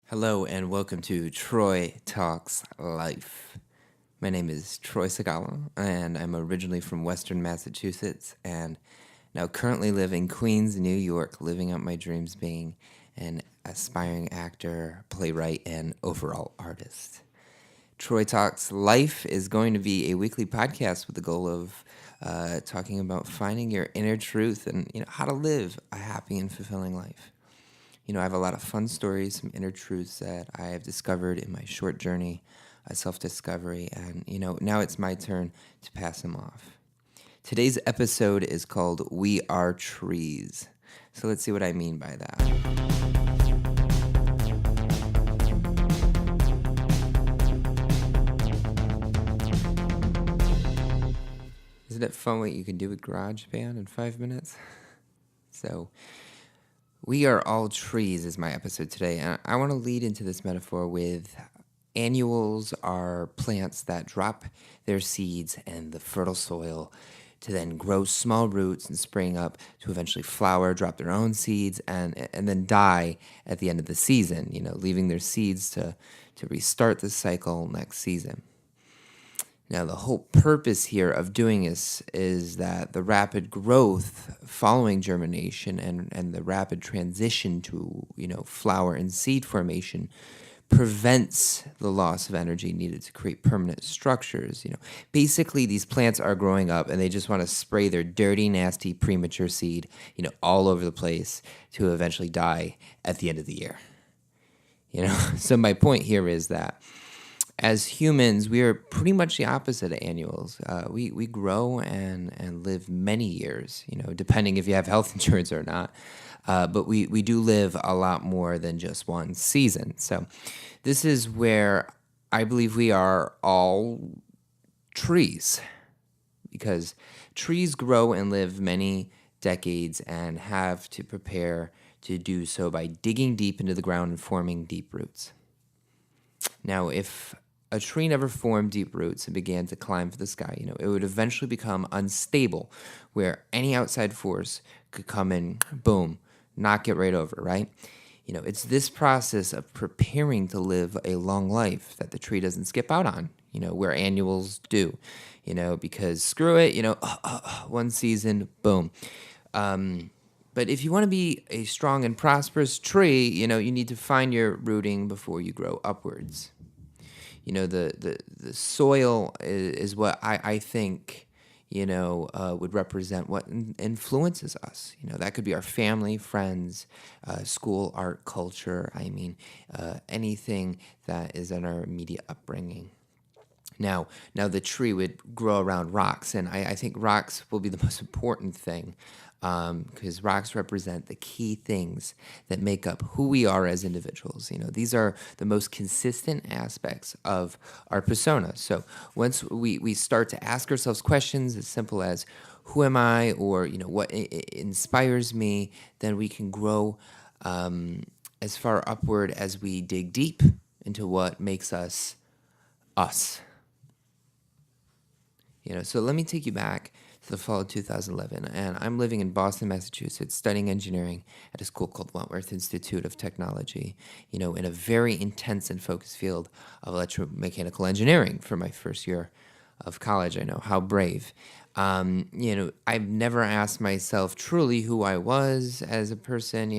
Hello and welcome to Troy Talks Life. My name is Troy Segala and I'm originally from Western Massachusetts and now currently live in Queens, New York, living out my dreams being an aspiring actor, playwright, and overall artist. Troy Talks Life is going to be a weekly podcast with the goal of talking about finding your inner truth and how to live a happy and fulfilling life. I have a lot of fun stories, some inner truths that I have discovered in my short journey of self-discovery, and, now it's my turn to pass them off. Today's episode is called We Are Trees. So let's see what I mean by that. Isn't it fun what you can do with GarageBand in 5 minutes? So, we are all trees is my episode today, and I want to lead into this metaphor with annuals are plants that drop their seeds in the fertile soil to then grow small roots and spring up to eventually flower, drop their own seeds, and then die at the end of the season, leaving their seeds to restart the cycle next season. Now, the whole purpose here of doing this is that the rapid growth following germination and the rapid transition to, flower and seed formation prevents the loss of energy needed to create permanent structures. Basically, these plants are growing up and they just want to spray their dirty, nasty, premature seed, all over the place to eventually die at the end of the year. So my point here is that as humans, we are pretty much the opposite of annuals. We grow and live many years, depending if you have health insurance or not. But we do live a lot more than just one season. So this is where I believe we are all trees, because trees grow and live many decades and have to prepare to do so by digging deep into the ground and forming deep roots. Now, if a tree never formed deep roots and began to climb for the sky, it would eventually become unstable, where any outside force could come in, boom, knock it right over, right? It's this process of preparing to live a long life that the tree doesn't skip out on, where annuals do, because screw it, one season, boom. But if you want to be a strong and prosperous tree, you need to find your rooting before you grow upwards. The soil is what I think, would represent what influences us. That could be our family, friends, school, art, culture. Anything that is in our immediate upbringing. Now the tree would grow around rocks, and I think rocks will be the most important thing, because rocks represent the key things that make up who we are as individuals. These are the most consistent aspects of our persona. So once we start to ask ourselves questions as simple as, who am I, or what inspires me, then we can grow as far upward as we dig deep into what makes us us. So let me take you back to the fall of 2011, and I'm living in Boston, Massachusetts, studying engineering at a school called Wentworth Institute of Technology, in a very intense and focused field of electromechanical engineering for my first year of college. I know, how brave. I've never asked myself truly who I was as a person,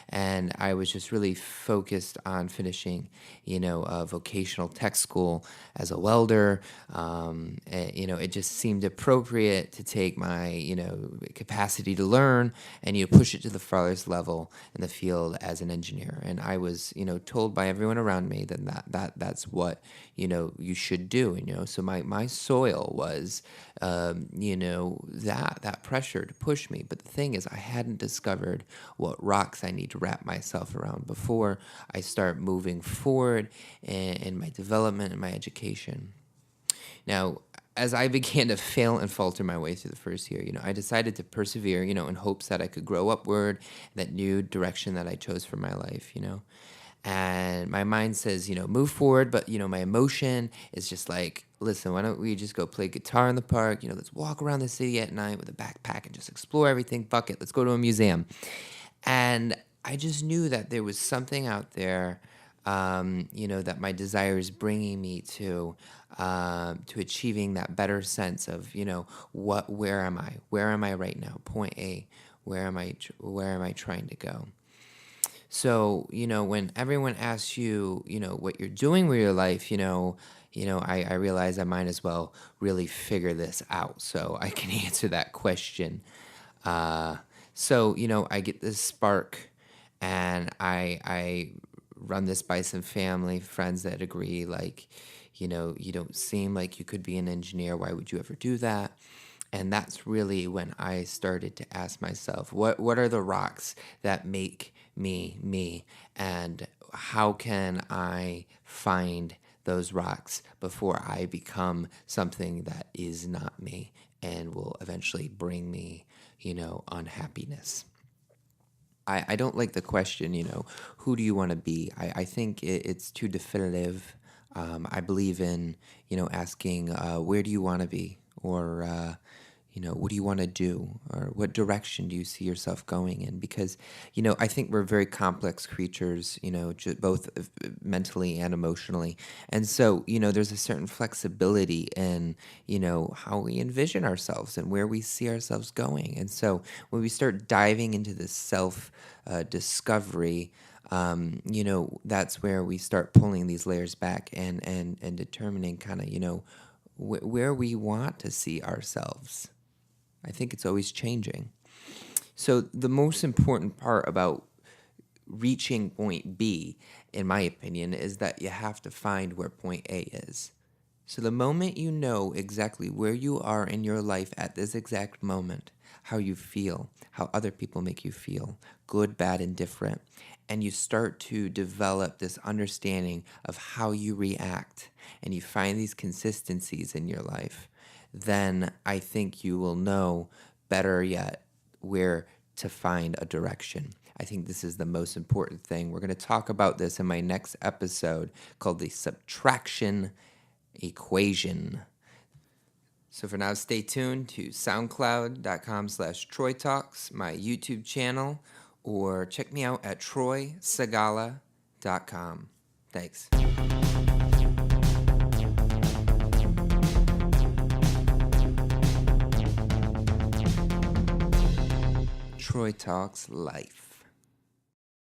and I was just really focused on finishing, a vocational tech school as a welder. It just seemed appropriate to take my, capacity to learn and, push it to the farthest level in the field as an engineer. And I was, told by everyone around me that's what, you should do. So my soil was, that pressure to push me. But the thing is, I hadn't discovered what rocks I need to wrap myself around before I start moving forward in my development and my education. Now, as I began to fail and falter my way through the first year, I decided to persevere, in hopes that I could grow upward, that new direction that I chose for my life, And my mind says, move forward, but, my emotion is just like, listen, why don't we just go play guitar in the park? Let's walk around the city at night with a backpack and just explore everything. Fuck it, let's go to a museum. And I just knew that there was something out there that my desire is bringing me to achieving that better sense of, where am I? Where am I right now? Point A. Where am I trying to go? So, when everyone asks you, what you're doing with your life, I realize I might as well really figure this out so I can answer that question. Uh, so, I get this spark and I run this by some family, friends that agree, like, you don't seem like you could be an engineer. Why would you ever do that? And that's really when I started to ask myself, what are the rocks that make me me? And how can I find those rocks before I become something that is not me and will eventually bring me, unhappiness? I don't like the question, who do you want to be? I think it's too definitive. I believe in, asking, where do you want to be? Or, what do you want to do? Or what direction do you see yourself going in? Because, I think we're very complex creatures, both mentally and emotionally. And so, there's a certain flexibility in, how we envision ourselves and where we see ourselves going. And so when we start diving into this self discovery, that's where we start pulling these layers back and determining kind of, where we want to see ourselves. I think it's always changing. So the most important part about reaching point B, in my opinion, is that you have to find where point A is. So the moment you know exactly where you are in your life at this exact moment, how you feel, how other people make you feel, good, bad, indifferent, and you start to develop this understanding of how you react, and you find these consistencies in your life, then I think you will know better yet where to find a direction. I think this is the most important thing. We're going to talk about this in my next episode called the subtraction equation. So for now, stay tuned to soundcloud.com/Troy Talks, my YouTube channel, or check me out at troysegala.com. Thanks. Troy Talks Life.